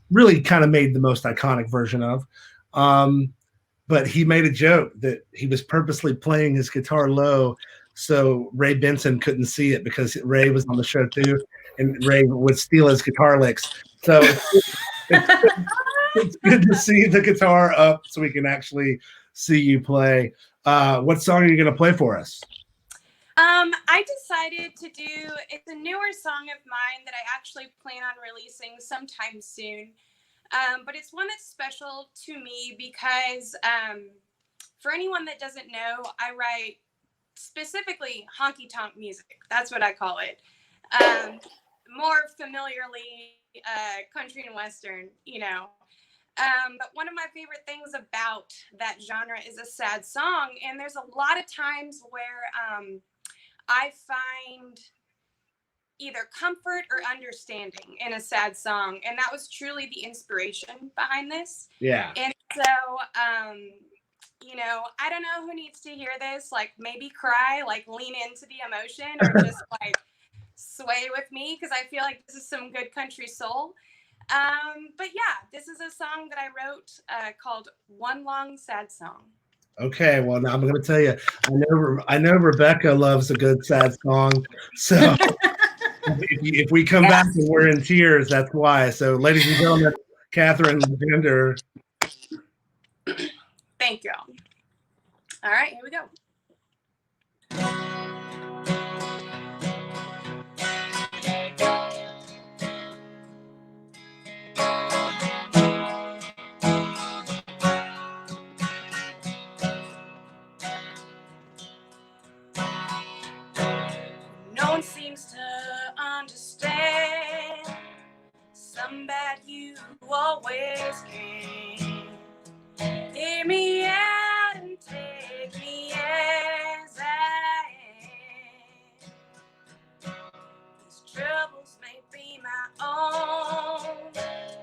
really kind of made the most iconic version of. But he made a joke that he was purposely playing his guitar low so Ray Benson couldn't see it, because Ray was on the show too, and Ray would steal his guitar licks. So it's good to see the guitar up so we can actually see you play. What song are you going to play for us? I decided to do, it's a newer song of mine that I actually plan on releasing sometime soon. But it's one that's special to me because for anyone that doesn't know, I write specifically honky tonk music. That's what I call it. More familiarly, country and Western, But one of my favorite things about that genre is a sad song. And there's a lot of times where I find either comfort or understanding in a sad song. And that was truly the inspiration behind this. Yeah. And so, I don't know who needs to hear this, like maybe cry, like lean into the emotion, or just like sway with me, because I feel like this is some good country soul. But yeah, this is a song that I wrote called One Long Sad Song. Okay, well, now I'm going to tell you, I know Rebecca loves a good sad song. So if we come back and we're in tears, that's why. So, ladies and gentlemen, Catherine Bender. Thank you. All right, here we go. one seems to understand. Some bad you always can. Hear me out and take me as I am. These troubles may be my own, but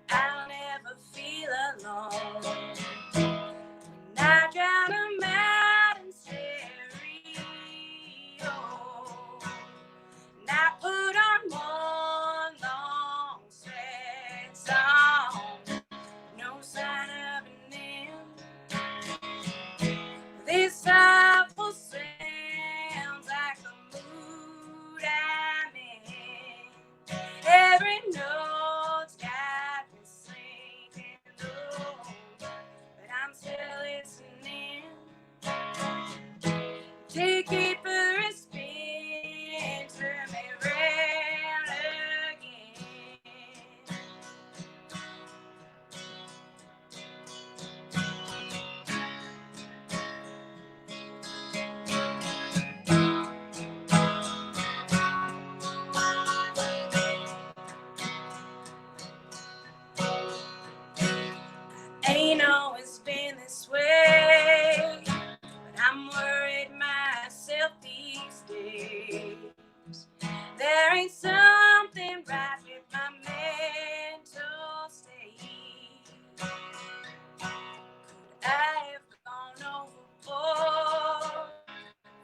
I'll never feel alone. When I drown a mountain stereo, and I put on one long sad song, no sign of an end. This awful sounds like a mood I'm in. Every note's got me sinking low, but I'm still listening. Take it for a spin, turn me round again. Ain't always been this way, but I'm worried myself these days. There ain't something right with my mental state. Could I have gone overboard,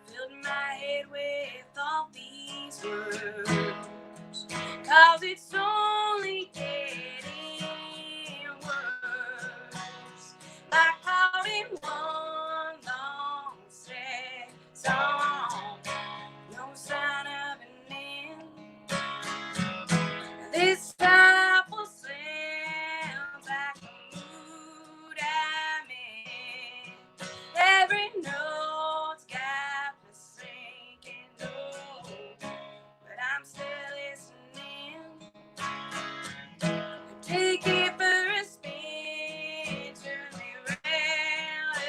filled my head with all these words? 'Cause it's only getting worse. Like caught in one long sad song, no sign of an end. This awful sounds like a mood I'm in. Every note's got me sinking low, but I'm still listening. Take it for a spin, turn me round again.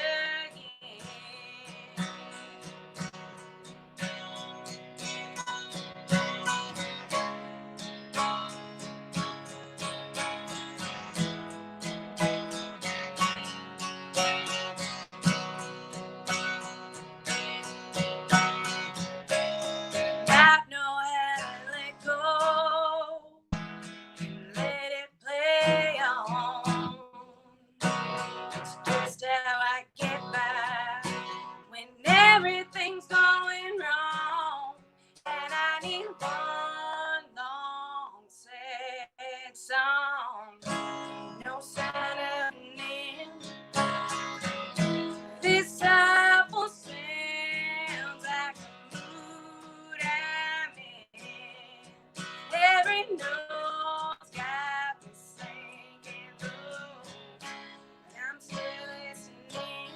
Not know how to let go, let it play on. It's just how I get by when everything's going wrong, and I need one long sad song, no sign of an end. This awful sounds like a mood I'm in. Every note's got me sinking low, but I'm still listening.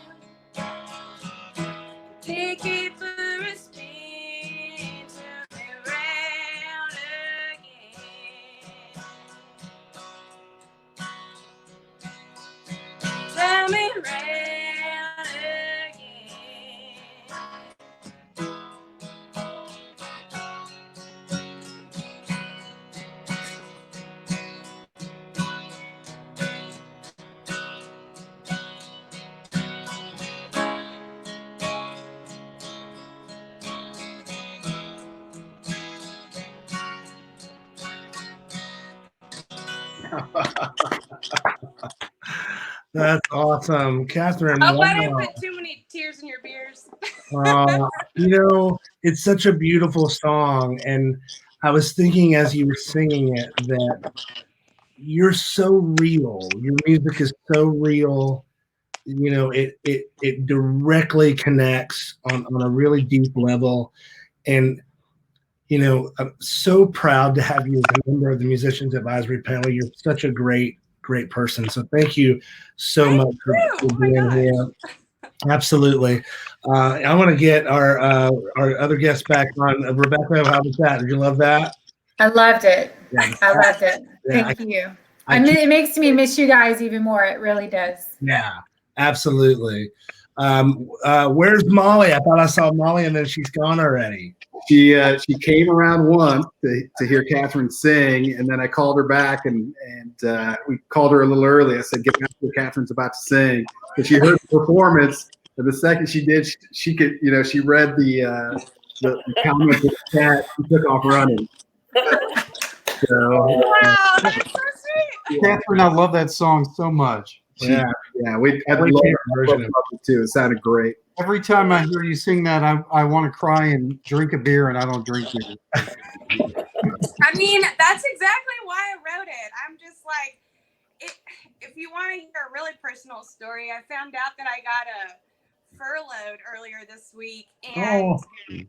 Take it for a spin, turn me round again. Turn me round again. That's awesome, Catherine. I hope I didn't Wow. put too many tears in your beers. You know, it's such a beautiful song, and I was thinking as you were singing it that you're so real. Your music is so real. You know, it directly connects on a really deep level, and you know, I'm so proud to have you as a member of the Musicians Advisory Panel. You're such a great person. So thank you so Thank much for you. Oh my being gosh. here. Absolutely. I want to get our other guest back on. Rebecca, how was that? Did you love that? I loved it. Yeah. I loved it. Yeah, Thank you. I I mean, keep- it makes me miss you guys even more. It really does. Yeah, absolutely. Where's Molly? I thought I saw Molly, and then she's gone already. She came around once to hear Catherine sing, and then I called her back, and we called her a little early. I said, "Get back to Catherine's about to sing." And she heard the performance, and the second she did, she could, she read the comments of the chat. She took off running. So, Wow, that's so sweet. Catherine, I love that song so much. yeah, we had Great love version of it too. It sounded great. Every time I hear you sing that, I want to cry and drink a beer, and I don't drink beer. I mean, that's exactly why I wrote it. I'm just like, if you want to hear a really personal story, I found out that I got furloughed earlier this week, and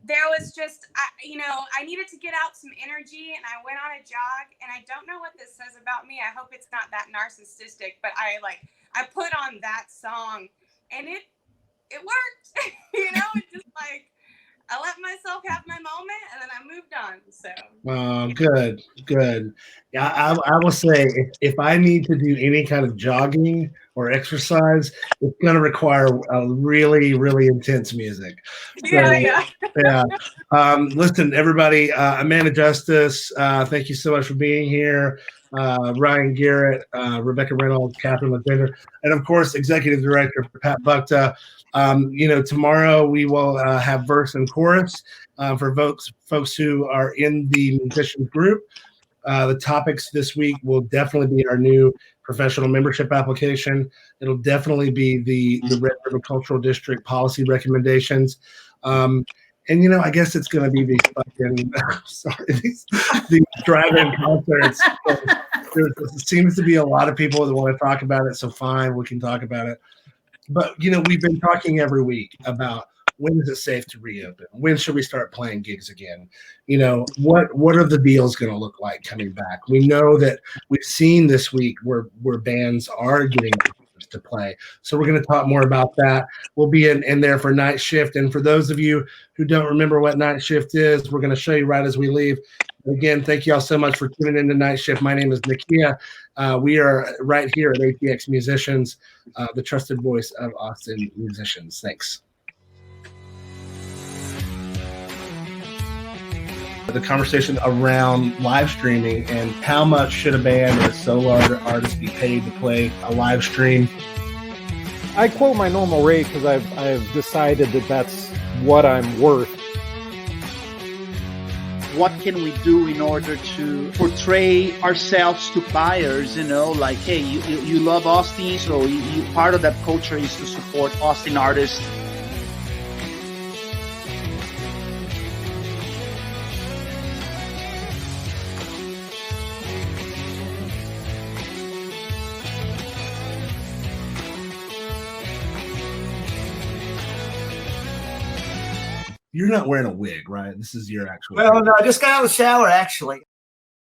there was just, I needed to get out some energy, and I went on a jog, and I don't know what this says about me. I hope it's not that narcissistic, but I put on that song, and it worked. It's just like, I let myself have my moment, and then I moved on. So. Good. Yeah, I will say if I need to do any kind of jogging or exercise, it's going to require a really, really intense music. So, Yeah. Listen, everybody, Amanda Justice, thank you so much for being here. Ryan Garrett, Rebecca Reynolds, Catherine Lavender, and of course, Executive Director Pat Bukta. Tomorrow we will have verse and chorus for folks who are in the musicians group. The topics this week will definitely be our new professional membership application. It'll definitely be the Red River Cultural District policy recommendations. And I guess it's going to be these fucking these drive-in concerts. There seems to be a lot of people that want to talk about it, so fine, we can talk about it. But we've been talking every week about when is it safe to reopen? When should we start playing gigs again? What are the deals going to look like coming back? We know that we've seen this week where bands are getting to play. So we're going to talk more about that. We'll be in there for Night Shift. And for those of you who don't remember what Night Shift is, we're going to show you right as we leave. Again, thank you all so much for tuning in to Night Shift. My name is Nakia. We are right here at ATX Musicians, the trusted voice of Austin musicians. Thanks. The conversation around live streaming and how much should a band or a solo artist be paid to play a live stream. I quote my normal rate because I've decided that that's what I'm worth. What can we do in order to portray ourselves to buyers, like, hey, you love Austin, so you part of that culture is to support Austin artists. You're not wearing a wig, right? This is your actual. Well, no, I just got out of the shower, actually.